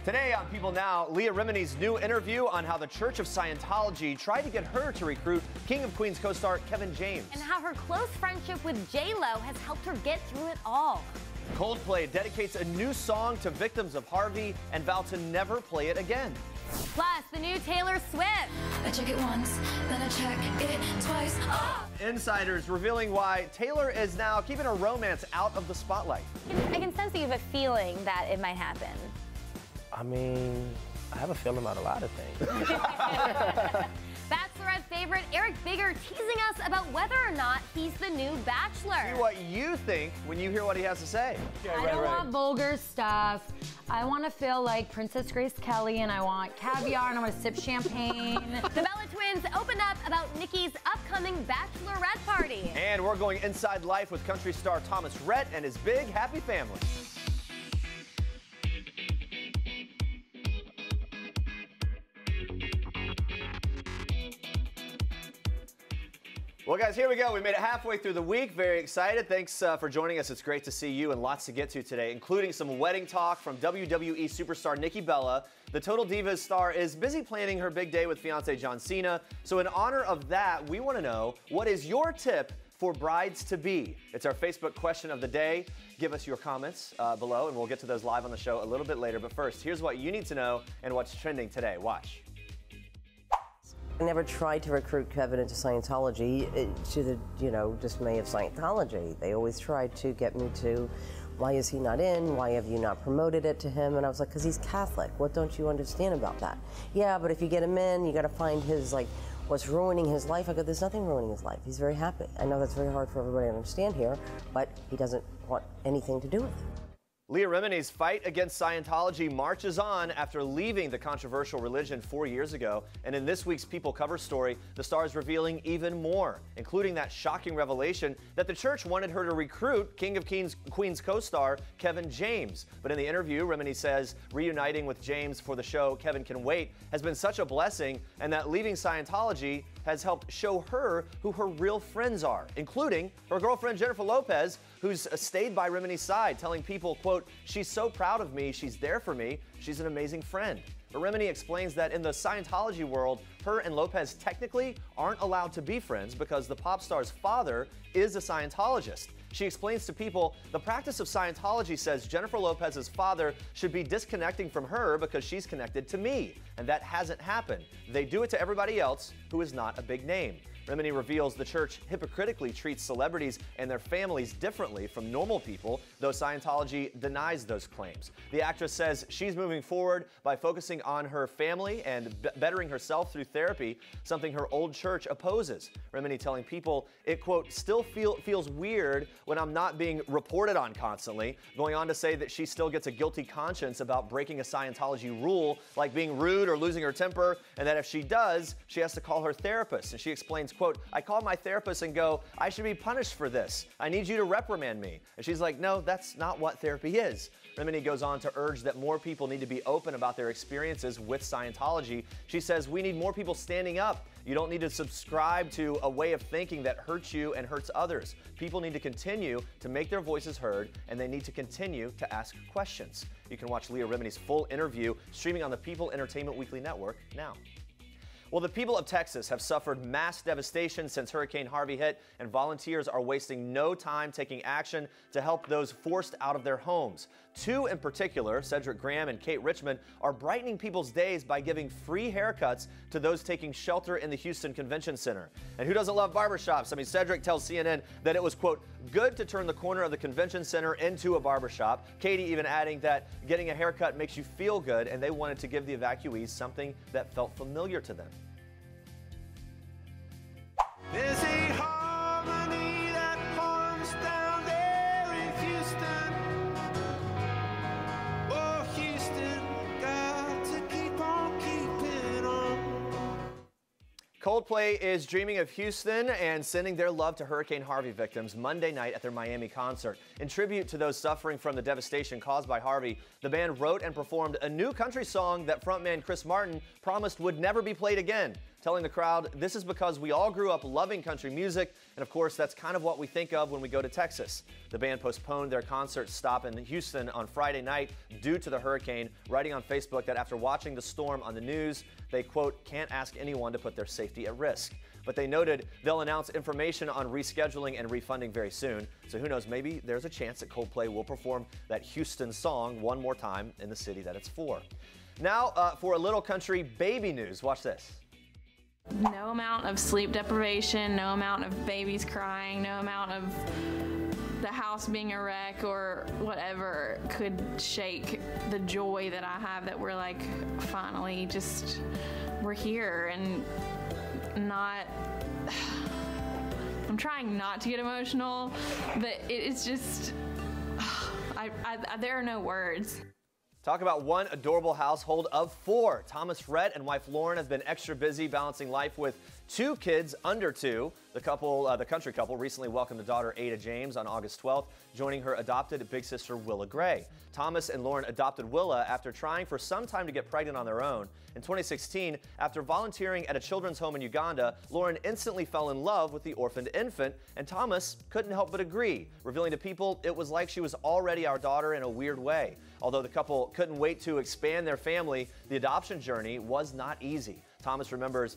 Today on People Now, Leah Remini's new interview on how the Church of Scientology tried to get her to recruit King of Queens co-star Kevin James. And how her close friendship with J-Lo has helped her get through it all. Coldplay dedicates a new song to victims of Harvey and vow to never play it again. Plus, the new Taylor Swift. I check it once, then I check it twice. Oh! Insiders revealing why Taylor is now keeping her romance out of the spotlight. I can sense that you have a feeling that it might happen. I mean, I have a feeling about a lot of things. Bachelorette favorite Eric Bigger teasing us about whether or not he's the new Bachelor. See what you think when you hear what he has to say. Yeah, I don't want vulgar stuff. I want to feel like Princess Grace Kelly, and I want caviar, and I want to sip champagne. The Bella twins opened up about Nikki's upcoming Bachelorette party. And we're going inside life with country star Thomas Rhett and his big happy family. Well, guys, here we go. We made it halfway through the week. Very excited. Thanks for joining us. It's great to see you and lots to get to today, including some wedding talk from WWE superstar Nikki Bella. The Total Divas star is busy planning her big day with fiancé John Cena. So in honor of that, we want to know, what is your tip for brides-to-be? It's our Facebook question of the day. Give us your comments below, and we'll get to those live on the show a little bit later. But first, here's what you need to know and what's trending today. Watch. I never tried to recruit Kevin into Scientology to the, dismay of Scientology. They always tried to get me to, why is he not in? Why have you not promoted it to him? And I was like, because he's Catholic. What don't you understand about that? Yeah, but if you get him in, you got to find his, what's ruining his life. I go, there's nothing ruining his life. He's very happy. I know that's very hard for everybody to understand here, but he doesn't want anything to do with it. Leah Remini's fight against Scientology marches on after leaving the controversial religion 4 years ago. And in this week's People cover story, the star is revealing even more, including that shocking revelation that the church wanted her to recruit King of Queens co-star Kevin James. But in the interview, Remini says reuniting with James for the show Kevin Can Wait has been such a blessing, and that leaving Scientology has helped show her who her real friends are, including her girlfriend Jennifer Lopez, who's stayed by Remini's side, telling people, quote, "She's so proud of me, she's there for me, she's an amazing friend." But Remini explains that in the Scientology world, her and Lopez technically aren't allowed to be friends because the pop star's father is a Scientologist. She explains to people, the practice of Scientology says Jennifer Lopez's father should be disconnecting from her because she's connected to me, and that hasn't happened. They do it to everybody else who is not a big name. Remini reveals the church hypocritically treats celebrities and their families differently from normal people, though Scientology denies those claims. The actress says she's moving forward by focusing on her family and bettering herself through therapy, something her old church opposes. Remini telling people it, quote, still feels weird when I'm not being reported on constantly, going on to say that she still gets a guilty conscience about breaking a Scientology rule, like being rude or losing her temper, and that if she does, she has to call her therapist. And she explains, quote, I call my therapist and go, I should be punished for this. I need you to reprimand me. And she's like, no, that's not what therapy is. Remini goes on to urge that more people need to be open about their experiences with Scientology. She says we need more people standing up. You don't need to subscribe to a way of thinking that hurts you and hurts others. People need to continue to make their voices heard, and they need to continue to ask questions. You can watch Leah Remini's full interview streaming on the People Entertainment Weekly Network now. Well, the people of Texas have suffered mass devastation since Hurricane Harvey hit, and volunteers are wasting no time taking action to help those forced out of their homes. Two in particular, Cedric Graham and Kate Richmond, are brightening people's days by giving free haircuts to those taking shelter in the Houston Convention Center. And who doesn't love barbershops? I mean, Cedric tells CNN that it was, quote, good to turn the corner of the convention center into a barbershop. Katie even adding that getting a haircut makes you feel good, and they wanted to give the evacuees something that felt familiar to them. There's a harmony that forms down there in Houston. Oh, Houston, got to keep on keeping on. Coldplay is dreaming of Houston and sending their love to Hurricane Harvey victims Monday night at their Miami concert. In tribute to those suffering from the devastation caused by Harvey, the band wrote and performed a new country song that frontman Chris Martin promised would never be played again, telling the crowd, "This is because we all grew up loving country music, and of course that's kind of what we think of when we go to Texas." The band postponed their concert stop in Houston on Friday night due to the hurricane, writing on Facebook that after watching the storm on the news, they, quote, "can't ask anyone to put their safety at risk." But they noted they'll announce information on rescheduling and refunding very soon. So who knows, maybe there's a chance that Coldplay will perform that Houston song one more time in the city that it's for. Now for a little country baby news. Watch this. No amount of sleep deprivation, no amount of babies crying, no amount of the house being a wreck or whatever could shake the joy that I have that we're like, finally, just, we're here and not, I'm trying not to get emotional, but it's just, there are no words. Talk about one adorable household of four. Thomas, Rhett, and wife Lauren have been extra busy balancing life with two kids under two. The country couple recently welcomed the daughter Ada James on August 12th, joining her adopted big sister Willa Gray. Thomas and Lauren adopted Willa after trying for some time to get pregnant on their own. In 2016, after volunteering at a children's home in Uganda, Lauren instantly fell in love with the orphaned infant, and Thomas couldn't help but agree, revealing to people it was like she was already our daughter in a weird way. Although the couple couldn't wait to expand their family, the adoption journey was not easy. Thomas remembers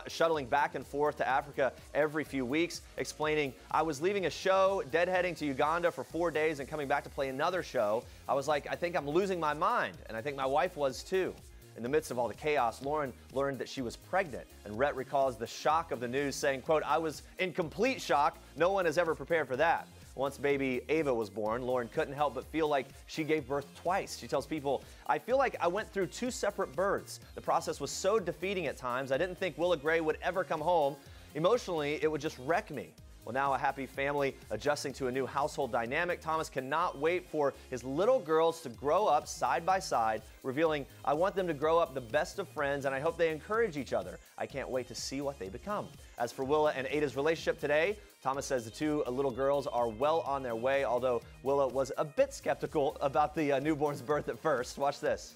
shuttling back and forth to Africa every few weeks, explaining, "I was leaving a show, deadheading to Uganda for 4 days and coming back to play another show. I was like, I think I'm losing my mind, and I think my wife was too." In the midst of all the chaos, Lauren learned that she was pregnant, and Rhett recalls the shock of the news, saying, quote, "I was in complete shock. No one has ever prepared for that." Once baby Ava was born, Lauren couldn't help but feel like she gave birth twice. She tells people, "I feel like I went through two separate births. The process was so defeating at times. I didn't think Willa Gray would ever come home. Emotionally, it would just wreck me." Well, now a happy family adjusting to a new household dynamic. Thomas cannot wait for his little girls to grow up side by side, revealing, "I want them to grow up the best of friends, and I hope they encourage each other. I can't wait to see what they become." As for Willa and Ada's relationship today, Thomas says the two little girls are well on their way, although Willa was a bit skeptical about the newborn's birth at first. Watch this.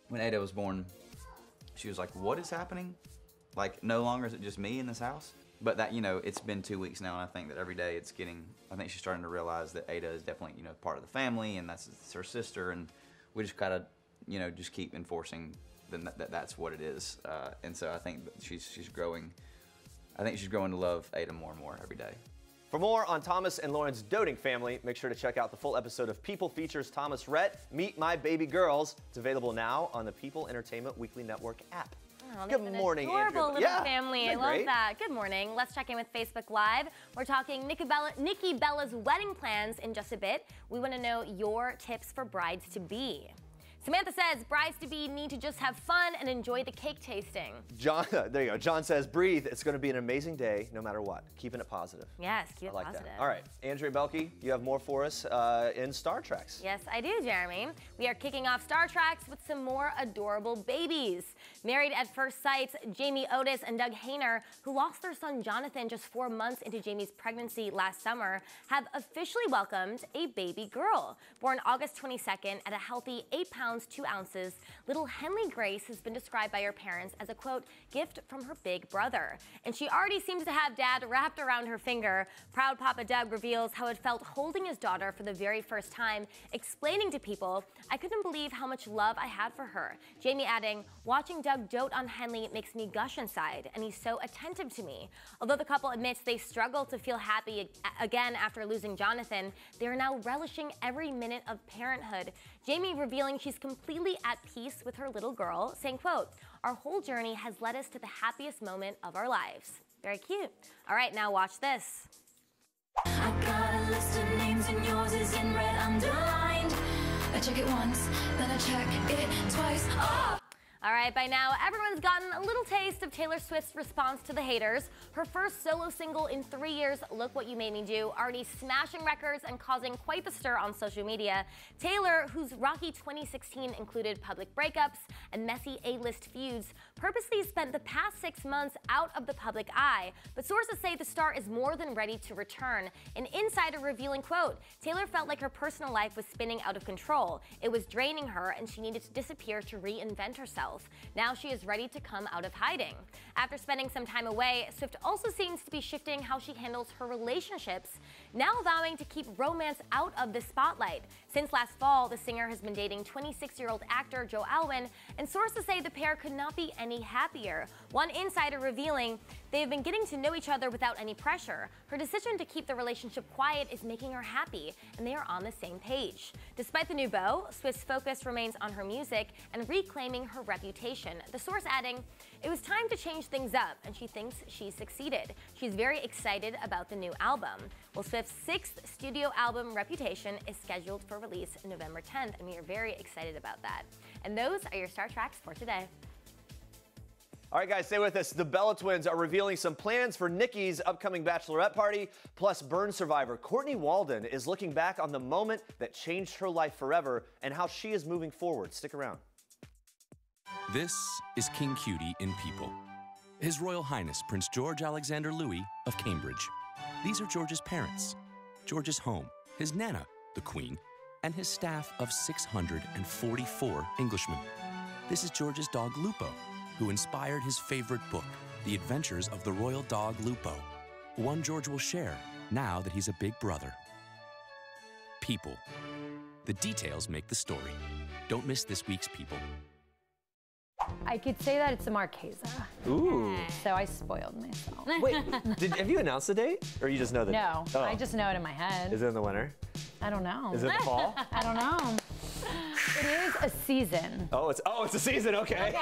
When Ada was born, she was like, "What is happening? Like, no longer is it just me in this house?" But that, you know, it's been 2 weeks now, and I think that every day it's getting, I think she's starting to realize that Ada is definitely, you know, part of the family, and that's her sister, and we just gotta, you know, just keep enforcing that that's what it is. And so I think that she's growing. I think she's growing to love Ada more and more every day. For more on Thomas and Lauren's doting family, make sure to check out the full episode of People Features Thomas Rhett, Meet My Baby Girls. It's available now on the People Entertainment Weekly Network app. Oh, Good morning, adorable Andrea. little family. I love that. Good morning. Let's check in with Facebook Live. We're talking Nikki Bella's wedding plans in just a bit. We want to know your tips for brides-to-be. Samantha says brides-to-be need to just have fun and enjoy the cake tasting. John, there you go. John says, "Breathe. It's going to be an amazing day, no matter what." Keeping it positive. Yes, keep it I like positive. that. All right, Andrea Boehlke, you have more for us in Star Treks. Yes, I do, Jeremy. We are kicking off Star Treks with some more adorable babies. Married at First Sight's Jamie Otis and Doug Hayner, who lost their son Jonathan just 4 months into Jamie's pregnancy last summer, have officially welcomed a baby girl. Born August 22nd at a healthy 8 pounds, 2 ounces, little Henley Grace has been described by her parents as a, quote, gift from her big brother. And she already seems to have dad wrapped around her finger. Proud Papa Doug reveals how it felt holding his daughter for the very first time, explaining to people, "I couldn't believe how much love I had for her." Jamie adding, "Watching Doug dote on Henley makes me gush inside, and he's so attentive to me." Although the couple admits they struggle to feel happy again after losing Jonathan, they are now relishing every minute of parenthood. Jamie revealing she's completely at peace with her little girl, saying, quote, "Our whole journey has led us to the happiest moment of our lives." Very cute. All right, now watch this. I got a list of names and yours is in red underlined. I check it once, then I check it twice. Oh! All right, by now, everyone's gotten a little taste of Taylor Swift's response to the haters. Her first solo single in 3 years, Look What You Made Me Do, already smashing records and causing quite the stir on social media. Taylor, whose rocky 2016 included public breakups and messy A-list feuds, purposely spent the past 6 months out of the public eye. But sources say the star is more than ready to return. An insider revealing, quote, Taylor felt like her personal life was spinning out of control. It was draining her and she needed to disappear to reinvent herself. Now she is ready to come out of hiding. After spending some time away, Swift also seems to be shifting how she handles her relationships, now vowing to keep romance out of the spotlight. Since last fall, the singer has been dating 26-year-old actor Joe Alwyn, and sources say the pair could not be any happier. One insider revealing they have been getting to know each other without any pressure. Her decision to keep the relationship quiet is making her happy, and they are on the same page. Despite the new beau, Swift's focus remains on her music and reclaiming her reputation. The source adding, it was time to change things up, and she thinks she's succeeded. She's very excited about the new album. Well, Swift's 6th studio album, Reputation, is scheduled for release November 10th, and we are very excited about that. And those are your Star Tracks for today. All right, guys, stay with us. The Bella twins are revealing some plans for Nikki's upcoming Bachelorette party. Plus, burn survivor Courtney Walden is looking back on the moment that changed her life forever and how she is moving forward. Stick around. This is King Cutie in People. His Royal Highness Prince George Alexander Louis of Cambridge. These are George's parents, George's home, his Nana, the Queen, and his staff of 644 Englishmen. This is George's dog Lupo, who inspired his favorite book, The Adventures of the Royal Dog Lupo, one George will share now that he's a big brother. People. The details make the story. Don't miss this week's People. I could say that it's a Marchesa. Ooh. So I spoiled myself. Wait, have you announced the date? Or you just know the date? No, Oh. I just know it in my head. Is it in the winter? I don't know. Is it the fall? I don't know. It is a season. Oh, it's a season, okay.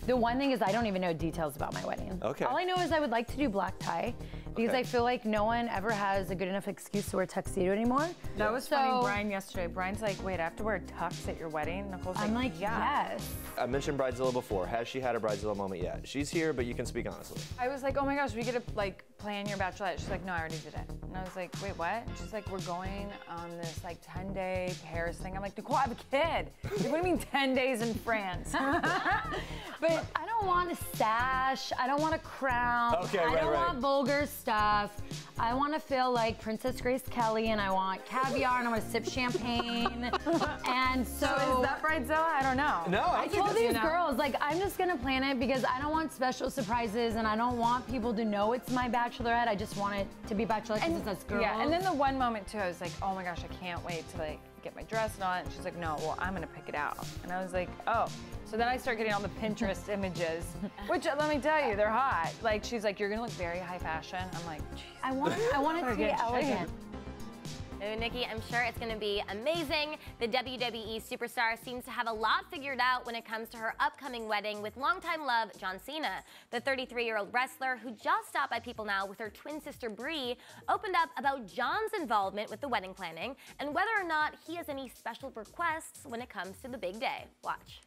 The one thing is I don't even know details about my wedding. Okay. All I know is I would like to do black tie because Okay. I feel like no one ever has a good enough excuse to wear tuxedo anymore. That was funny, Brian, yesterday. Brian's like, wait, I have to wear a tux at your wedding? Nicole's I'm like, yeah. yes. I mentioned Bridezilla before. Has she had a Bridezilla moment yet? She's here, but you can speak honestly. I was like, oh my gosh, we get to like plan your Bachelorette. She's like, no, I already did it. And I was like, wait, what? And she's like, we're going on this like 10-day Paris thing. I'm like, Nicole, I have a kid. Like, what do you mean 10 days in France? But I don't want a sash. I don't want a crown. Okay, I right, don't right. want vulgar stuff. I want to feel like Princess Grace Kelly, and I want caviar, and I want to sip champagne. And so is that Bridezilla? I don't know. No, I told these girls, like, I'm just gonna plan it because I don't want special surprises, and I don't want people to know it's my Bachelorette. I just want it to be Bachelorette because it's us girls. Yeah, and then the one moment too, I was like, oh my gosh, I can't wait to like get my dress on. And she's like, no, well, I'm gonna pick it out. And I was like, oh. So then I start getting all the Pinterest images, which let me tell you, they're hot. Like, she's like, you're gonna look very high fashion. I'm like, geez. I want it to be elegant. Ooh, Nikki, I'm sure it's going to be amazing. The WWE superstar seems to have a lot figured out when it comes to her upcoming wedding with longtime love John Cena. The 33-year-old wrestler, who just stopped by People Now with her twin sister Brie, opened up about John's involvement with the wedding planning and whether or not he has any special requests when it comes to the big day. Watch.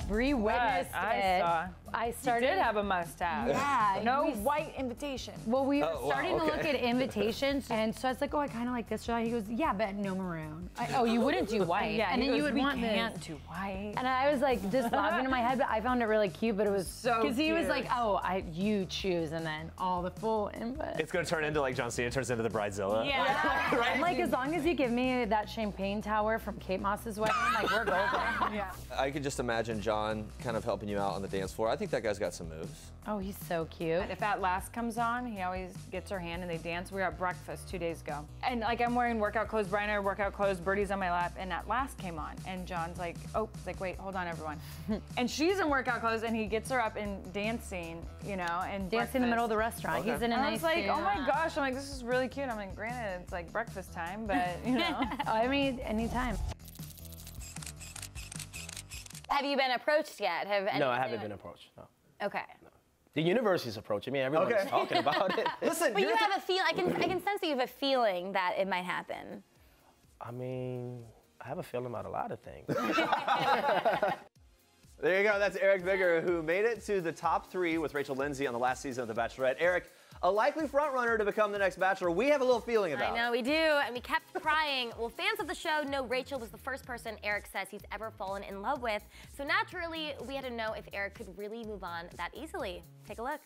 Brie witnessed it. I started. She did have a must-have. Yeah. No white invitation. Well, we were Oh, wow, starting to okay. look at invitations, and so I was like, oh, I kind of like this. He goes, yeah, but no maroon. Oh, you wouldn't do white. Yeah, and he then you goes, would we want can't this. do white. And I was like, just laughing in my head, but I found it really cute. But it was So because he was cute. like, oh, you choose, and then all the full input. It's gonna turn into like John Cena turns into the Bridezilla. Yeah. Right? I'm like, as long as you give me that champagne tower from Kate Moss's wedding, like we're golden. Yeah. I could just imagine John kind of helping you out on the dance floor. I think that guy's got some moves. Oh, he's so cute. If that last comes on, he always gets her hand and they dance. We were at breakfast 2 days ago. And like I'm wearing workout clothes, Brian and I are workout clothes, Birdie's on my lap, and that last came on. And John's like, oh, he's like, wait, hold on everyone. And she's in workout clothes and he gets her up and dancing, you know, and Dance in the middle of the restaurant. Okay. He's in a And I nice was like, suit. oh my gosh, I'm like, this is really cute. I'm like, granted, it's like breakfast time, but you know. I mean, anytime. Have you been approached yet? No, I haven't been approached. No. Okay. The university's approaching me. Everyone's Okay. talking about it. Listen, But you have a feel. I can sense that you have a feeling that it might happen. I mean, I have a feeling about a lot of things. There you go. That's Eric Vigor, who made it to the top 3 with Rachel Lindsay on the last season of The Bachelorette. Eric, a likely frontrunner to become the next Bachelor. We have a little feeling about. I know we do, and we kept crying. Well, fans of the show know Rachel was the first person Eric says he's ever fallen in love with. So naturally, we had to know if Eric could really move on that easily. Take a look.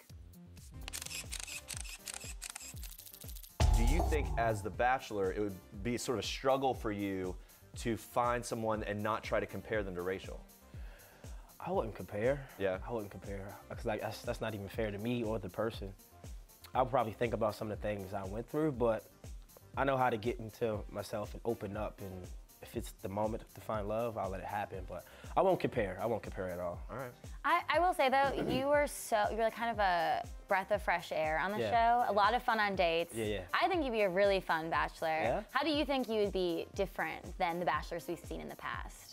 Do you think, as the Bachelor, it would be sort of a struggle for you to find someone and not try to compare them to Rachel? I wouldn't compare. Yeah. I wouldn't compare. Cause like that's not even fair to me or the person. I'll probably think about some of the things I went through, but I know how to get into myself and open up. And if it's the moment to find love, I'll let it happen. But I won't compare. I won't compare at all. All right. I will say though, you were like kind of a breath of fresh air on the show. A lot of fun on dates. Yeah. I think you'd be a really fun Bachelor. Yeah? How do you think you would be different than the Bachelors we've seen in the past?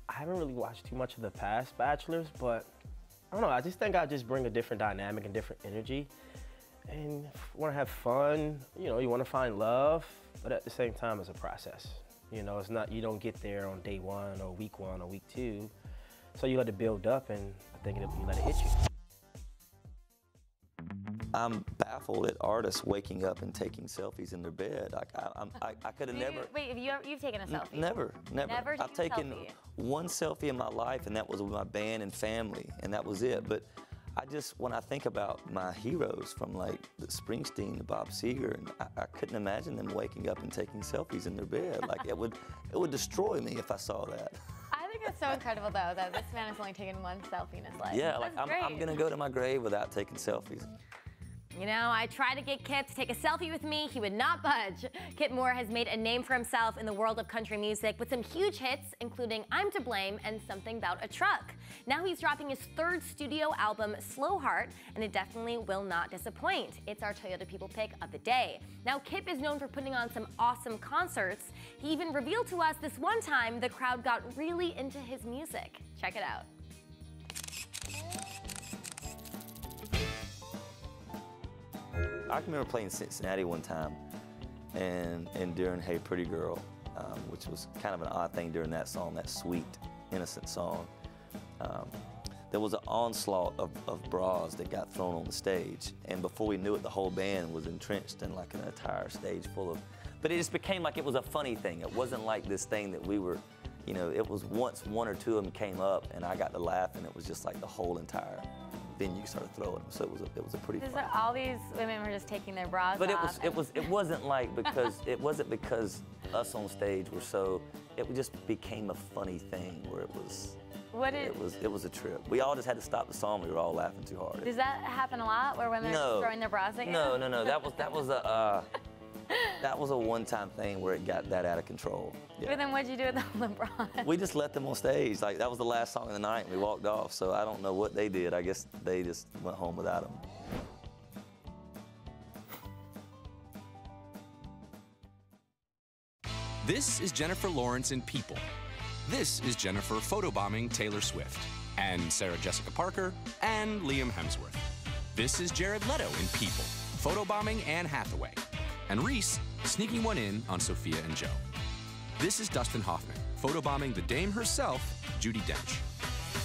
I haven't really watched too much of the past Bachelors, but I don't know. I just think I just bring a different dynamic and different energy. And want to have fun, you know, you want to find love, but at the same time, it's a process. You know, it's not, you don't get there on day 1 or week 1 or week 2. So you let it build up, and I think you let it hit you. I'm baffled at artists waking up and taking selfies in their bed. I could have never. Wait, you've taken a selfie? Never. I've taken selfie. one selfie in my life, and that was with my band and family, and that was it. But when I think about my heroes from like the Springsteen to Bob Seger, and I couldn't imagine them waking up and taking selfies in their bed. Like it would destroy me if I saw that. I think it's so incredible though that this man has only taken one selfie in his life. Yeah, like I'm gonna go to my grave without taking selfies. You know, I tried to get Kip to take a selfie with me. He would not budge. Kip Moore has made a name for himself in the world of country music with some huge hits, including I'm to Blame and Something About a Truck. Now he's dropping his 3rd studio album, Slowheart, and it definitely will not disappoint. It's our Toyota People pick of the day. Now, Kip is known for putting on some awesome concerts. He even revealed to us this one time the crowd got really into his music. Check it out. I can remember playing Cincinnati one time, and during Hey Pretty Girl, which was kind of an odd thing during that song, that sweet, innocent song, there was an onslaught of bras that got thrown on the stage, and before we knew it, the whole band was entrenched in like an entire stage full of, but it just became like it was a funny thing. It wasn't like this thing that we were, you know, it was once 1 or 2 of them came up and I got to laugh, and it was just like the whole entire venue started throwing them, so it was a pretty fun. All these women were just taking their bras off. But it wasn't like because us on stage were so. It just became a funny thing where it was. It was a trip. We all just had to stop the song. We were all laughing too hard. Does that happen a lot where women are throwing their bras again? No. That was a one-time thing where it got that out of control. Yeah. But then what'd you do with all the bras? We just let them on stage. Like that was the last song of the night, and we walked off. So I don't know what they did. I guess they just went home without them. This is Jennifer Lawrence in People. This is Jennifer photobombing Taylor Swift, and Sarah Jessica Parker, and Liam Hemsworth. This is Jared Leto in People, photobombing Anne Hathaway, and Reese sneaking one in on Sophia and Joe. This is Dustin Hoffman, photobombing the dame herself, Judi Dench,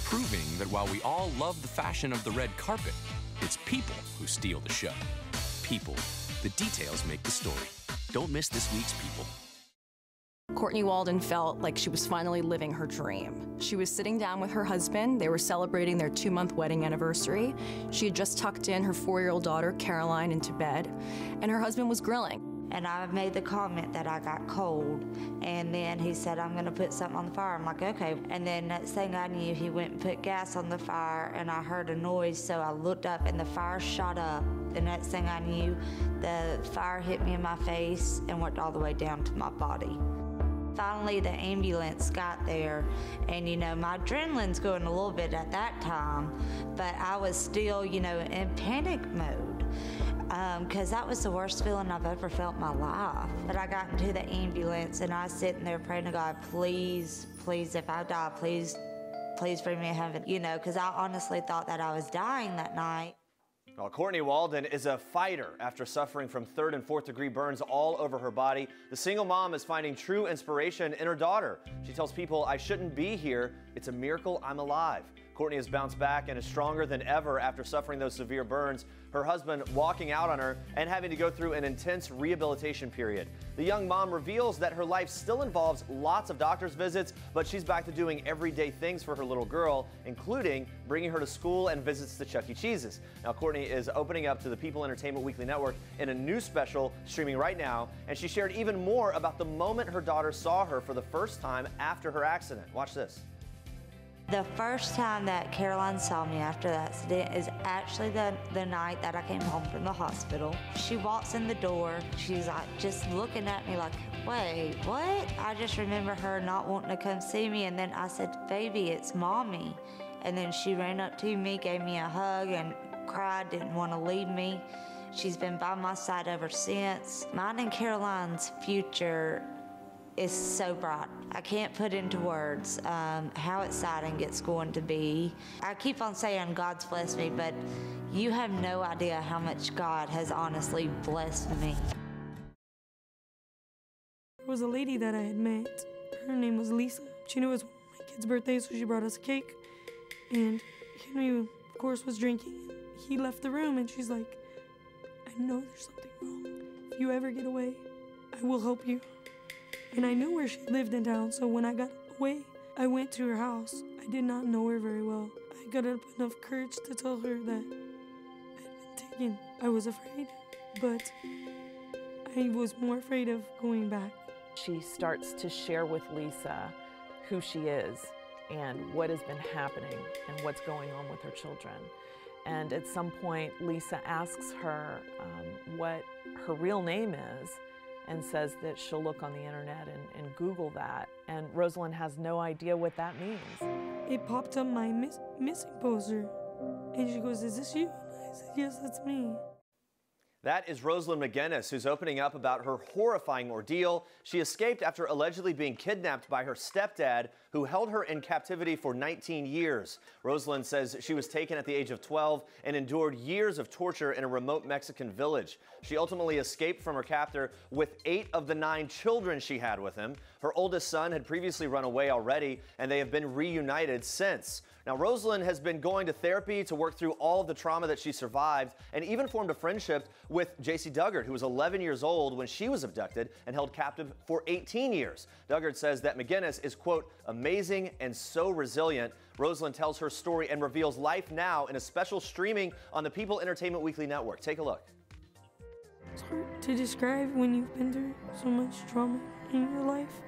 proving that while we all love the fashion of the red carpet, it's people who steal the show. People. The details make the story. Don't miss this week's People. Courtney Walden felt like she was finally living her dream. She was sitting down with her husband. They were celebrating their 2-month wedding anniversary. She had just tucked in her 4-year-old daughter, Caroline, into bed, and her husband was grilling. And I made the comment that I got cold, and then he said, I'm gonna put something on the fire. I'm like, okay. And then next thing I knew, he went and put gas on the fire, and I heard a noise, so I looked up, and the fire shot up. The next thing I knew, the fire hit me in my face and went all the way down to my body. Finally, the ambulance got there, and you know, my adrenaline's going a little bit at that time, but I was still, you know, in panic mode, because that was the worst feeling I've ever felt in my life. But I got into the ambulance, and I was sitting there praying to God, please, please, if I die, please, please bring me to heaven, you know, because I honestly thought that I was dying that night. Well, Courtney Walden is a fighter after suffering from 3rd and 4th degree burns all over her body. The single mom is finding true inspiration in her daughter. She tells people, "I shouldn't be here. It's a miracle I'm alive." Courtney has bounced back and is stronger than ever after suffering those severe burns, her husband walking out on her and having to go through an intense rehabilitation period. The young mom reveals that her life still involves lots of doctor's visits, but she's back to doing everyday things for her little girl, including bringing her to school and visits to Chuck E. Cheese's. Now, Courtney is opening up to the People Entertainment Weekly Network in a new special streaming right now, and she shared even more about the moment her daughter saw her for the first time after her accident. Watch this. The first time that Caroline saw me after the accident is actually the night that I came home from the hospital. She walks in the door. She's like just looking at me like, wait, what? I just remember her not wanting to come see me, and then I said, "Baby, it's Mommy." And then she ran up to me, gave me a hug, and cried, didn't want to leave me. She's been by my side ever since. Mine and Caroline's future is so bright. I can't put into words how exciting it's going to be. I keep on saying God's blessed me, but you have no idea how much God has honestly blessed me. There was a lady that I had met. Her name was Lisa. She knew it was my kid's birthday, so she brought us a cake. And Henry, of course, was drinking. He left the room, and she's like, "I know there's something wrong. If you ever get away, I will help you." And I knew where she lived in town, so when I got away, I went to her house. I did not know her very well. I got up enough courage to tell her that I'd been taken. I was afraid, but I was more afraid of going back. She starts to share with Lisa who she is and what has been happening and what's going on with her children. And at some point, Lisa asks her what her real name is, and says that she'll look on the internet and Google that. And Rosalyn has no idea what that means. It popped up my missing poster, and she goes, "Is this you?" And I said, "Yes, that's me." That is Rosalyn McGinnis, who's opening up about her horrifying ordeal. She escaped after allegedly being kidnapped by her stepdad, who held her in captivity for 19 years. Rosalyn says she was taken at the age of 12 and endured years of torture in a remote Mexican village. She ultimately escaped from her captor with 8 of the 9 children she had with him. Her oldest son had previously run away already, and they have been reunited since. Now, Rosalyn has been going to therapy to work through all of the trauma that she survived, and even formed a friendship with J.C. Duggard, who was 11 years old when she was abducted and held captive for 18 years. Duggard says that McGinnis is, quote, "amazing and so resilient." Rosalyn tells her story and reveals life now in a special streaming on the People Entertainment Weekly Network. Take a look. It's hard to describe when you've been through so much trauma in your life,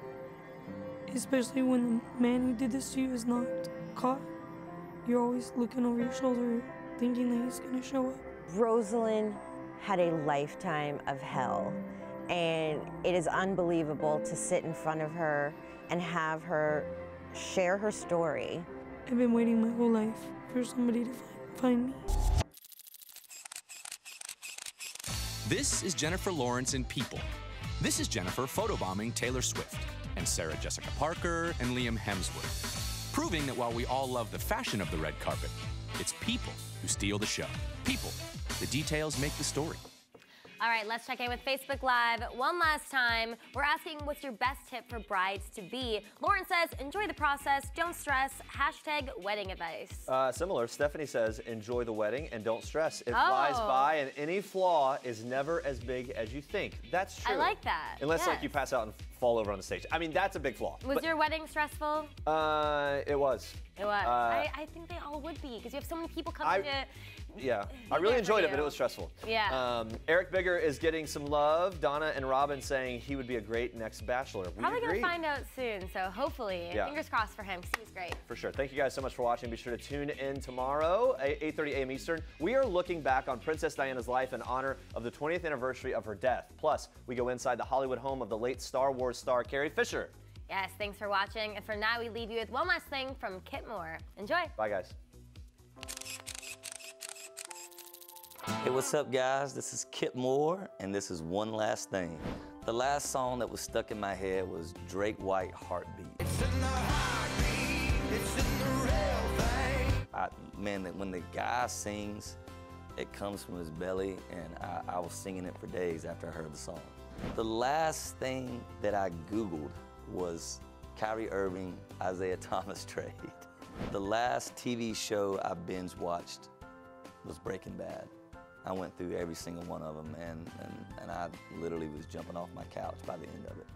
especially when the man who did this to you is not caught. You're always looking over your shoulder, thinking that he's gonna show up. Rosalyn had a lifetime of hell, and it is unbelievable to sit in front of her and have her share her story. I've been waiting my whole life for somebody to find me. This is Jennifer Lawrence in People. This is Jennifer photobombing Taylor Swift, and Sarah Jessica Parker and Liam Hemsworth. Proving that while we all love the fashion of the red carpet, it's people who steal the show. People. The details make the story. All right, let's check in with Facebook Live one last time. We're asking, what's your best tip for brides-to-be? Lauren says, enjoy the process, don't stress, #wedding advice. Similar, Stephanie says, enjoy the wedding and don't stress. It flies by and any flaw is never as big as you think. That's true. I like that. Unless like you pass out and fall over on the stage. I mean, that's a big flaw. Was your wedding stressful? It was. It was. I think they all would be, because you have so many people coming to... Yeah, I really enjoyed it, but it was stressful. Yeah. Eric Bigger is getting some love. Donna and Robin saying he would be a great next Bachelor. Probably going to find out soon, so hopefully, fingers crossed for him, because he's great. For sure. Thank you guys so much for watching. Be sure to tune in tomorrow at 8:30 a.m. Eastern. We are looking back on Princess Diana's life in honor of the 20th anniversary of her death. Plus, we go inside the Hollywood home of the late Star Wars star Carrie Fisher. Yes, thanks for watching. And for now, we leave you with one last thing from Kip Moore. Enjoy. Bye, guys. Hey, what's up, guys? This is Kip Moore, and this is One Last Thing. The last song that was stuck in my head was Drake White, Heartbeat. It's in the heartbeat, it's in the real thing. Man, when the guy sings It comes from his belly, and I was singing it for days after I heard the song. The last thing that I Googled was Kyrie Irving, Isaiah Thomas trade. The last TV show I binge watched was Breaking Bad. I went through every single one of them, and I literally was jumping off my couch by the end of it.